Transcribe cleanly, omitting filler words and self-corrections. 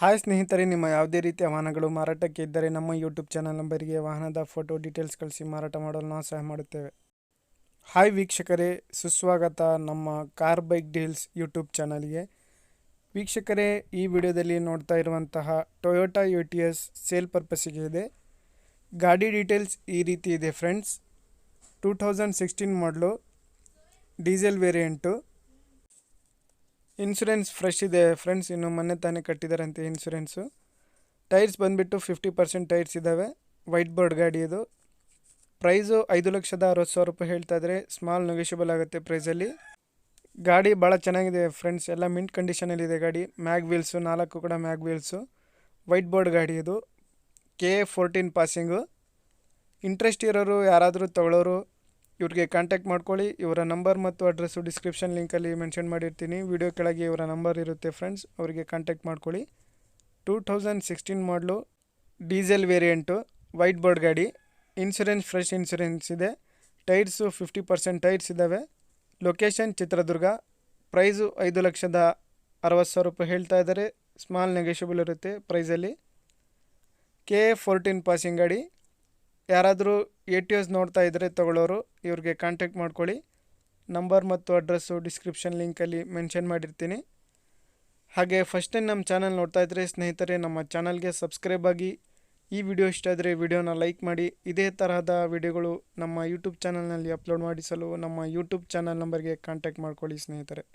Hi ಸ್ನೇಹಿತರೆ, ನಿಮ್ಮ ಯಾವುದೇ ರೀತಿಯ ವಾಹನಗಳು ಮಾರಾಟಕ್ಕೆ ಇದ್ದರೆ ನಮ್ಮ ಯೂಟ್ಯೂಬ್ ಚಾನಲ್ ನಂಬರಿಗೆ ವಾಹನದ ಫೋಟೋ ಡೀಟೇಲ್ಸ್ ಕಳಿಸಿ ಮಾರಾಟ ಮಾಡಲು ನಾವು ಸಹಾಯ ಮಾಡುತ್ತೇವೆ. ಹಾಯ್ ವೀಕ್ಷಕರೇ, ಸುಸ್ವಾಗತ ನಮ್ಮ ಕಾರ್ ಬೈಕ್ ಡೀಲ್ಸ್ ಯೂಟ್ಯೂಬ್ ಚಾನಲ್ಗೆ. ವೀಕ್ಷಕರೇ, ಈ ವಿಡಿಯೋದಲ್ಲಿ ನೋಡ್ತಾ ಇರುವಂತಹ ಟೊಯೋಟಾ ಎಟಿಎಸ್ ಸೇಲ್ ಪರ್ಪಸ್ಸಿಗೆ ಇದೆ. ಗಾಡಿ ಡೀಟೇಲ್ಸ್ ಈ ರೀತಿ ಇದೆ ಫ್ರೆಂಡ್ಸ್. 2016 ಮಾಡಲು, ಡೀಸೆಲ್ ವೇರಿಯಂಟು. ಇನ್ಶೂರೆನ್ಸ್ ಫ್ರೆಶ್ ಇದೆ ಫ್ರೆಂಡ್ಸ್, ಇನ್ನು ಮೊನ್ನೆ ತಾನೇ ಕಟ್ಟಿದಾರಂತೆ ಇನ್ಶೂರೆನ್ಸು. ಟೈರ್ಸ್ ಬಂದುಬಿಟ್ಟು 50% ಟೈರ್ಸ್ ಇದ್ದಾವೆ. ವೈಟ್ ಬೋರ್ಡ್ ಗಾಡಿ ಇದು. ಪ್ರೈಸು 5,60,000 ರೂಪಾಯಿ ಹೇಳ್ತಾ ಇದ್ದಾರೆ. ಸ್ಮಾಲ್ ನೆಗೋಷಿಯಬಲ್ ಆಗುತ್ತೆ ಪ್ರೈಸಲ್ಲಿ. ಗಾಡಿ ಭಾಳ ಚೆನ್ನಾಗಿದೆ ಫ್ರೆಂಡ್ಸ್, ಎಲ್ಲ ಮಿಂಟ್ ಕಂಡೀಷನಲ್ಲಿದೆ ಗಾಡಿ. ಮ್ಯಾಗ್ ವೀಲ್ಸು 4 ಕೂಡ ಮ್ಯಾಗ್ ವೀಲ್ಸು. ವೈಟ್ ಬೋರ್ಡ್ ಗಾಡಿ ಇದು. KA14 passing. ಇಂಟ್ರೆಸ್ಟ್ ಇರೋರು ಯಾರಾದರೂ ತಗೊಳ್ಳೋರು ಇವ್ರಿಗೆ ಕಾಂಟ್ಯಾಕ್ಟ್ ಮಾಡ್ಕೊಳ್ಳಿ. ಇವರ ನಂಬರ್ ಮತ್ತು ಅಡ್ರೆಸ್ಸು ಡಿಸ್ಕ್ರಿಪ್ಷನ್ ಲಿಂಕಲ್ಲಿ ಮೆನ್ಷನ್ ಮಾಡಿರ್ತೀನಿ. ವಿಡಿಯೋ ಕೆಳಗೆ ಇವರ ನಂಬರ್ ಇರುತ್ತೆ ಫ್ರೆಂಡ್ಸ್, ಅವರಿಗೆ ಕಾಂಟ್ಯಾಕ್ಟ್ ಮಾಡ್ಕೊಳ್ಳಿ. 2016 ಮಾಡಲು, ಡೀಸೆಲ್ ವೇರಿಯಂಟು, ವೈಟ್ ಬೋರ್ಡ್ ಗಾಡಿ. ಇನ್ಶೂರೆನ್ಸ್ ಫ್ರೆಶ್ ಇನ್ಶೂರೆನ್ಸ್ ಇದೆ. ಟೈರ್ಸು 50% ಟೈರ್ಸ್ ಇದ್ದಾವೆ. ಲೊಕೇಶನ್ ಚಿತ್ರದುರ್ಗ. ಪ್ರೈಸು 5,60,000 ರೂಪಾಯಿ ಹೇಳ್ತಾ ಇದ್ದಾರೆ. ಸ್ಮಾಲ್ ನೆಗೋಷಿಯಬಲ್ ಇರುತ್ತೆ ಪ್ರೈಸಲ್ಲಿ. KA14 ಪಾಸಿಂಗ್ ಗಾಡಿ. ಯಾರಾದರೂ Etios ನೋಡ್ತಾ ಇದ್ದರೆ ತಗೊಳ್ಳೋರು ಇವ್ರಿಗೆ ಕಾಂಟ್ಯಾಕ್ಟ್ ಮಾಡ್ಕೊಳ್ಳಿ. ನಂಬರ್ ಮತ್ತು ಅಡ್ರೆಸ್ಸು ಡಿಸ್ಕ್ರಿಪ್ಷನ್ ಲಿಂಕಲ್ಲಿ ಮೆನ್ಷನ್ ಮಾಡಿರ್ತೀನಿ. ಹಾಗೆ ಫಸ್ಟ್ ಟೈಮ್ ನಮ್ಮ ಚಾನಲ್ ನೋಡ್ತಾ ಇದ್ದರೆ ಸ್ನೇಹಿತರೆ, ನಮ್ಮ ಚಾನಲ್ಗೆ ಸಬ್ಸ್ಕ್ರೈಬ್ ಆಗಿ. ಈ ವಿಡಿಯೋ ಇಷ್ಟ ಆದರೆ ವಿಡಿಯೋನ ಲೈಕ್ ಮಾಡಿ. ಇದೇ ತರಹದ ವಿಡಿಯೋಗಳು ನಮ್ಮ ಯೂಟ್ಯೂಬ್ ಚಾನಲ್ನಲ್ಲಿ ಅಪ್ಲೋಡ್ ಮಾಡಿಸಲು ನಮ್ಮ ಯೂಟ್ಯೂಬ್ ಚಾನಲ್ ನಂಬರ್ಗೆ ಕಾಂಟ್ಯಾಕ್ಟ್ ಮಾಡ್ಕೊಳ್ಳಿ ಸ್ನೇಹಿತರೆ.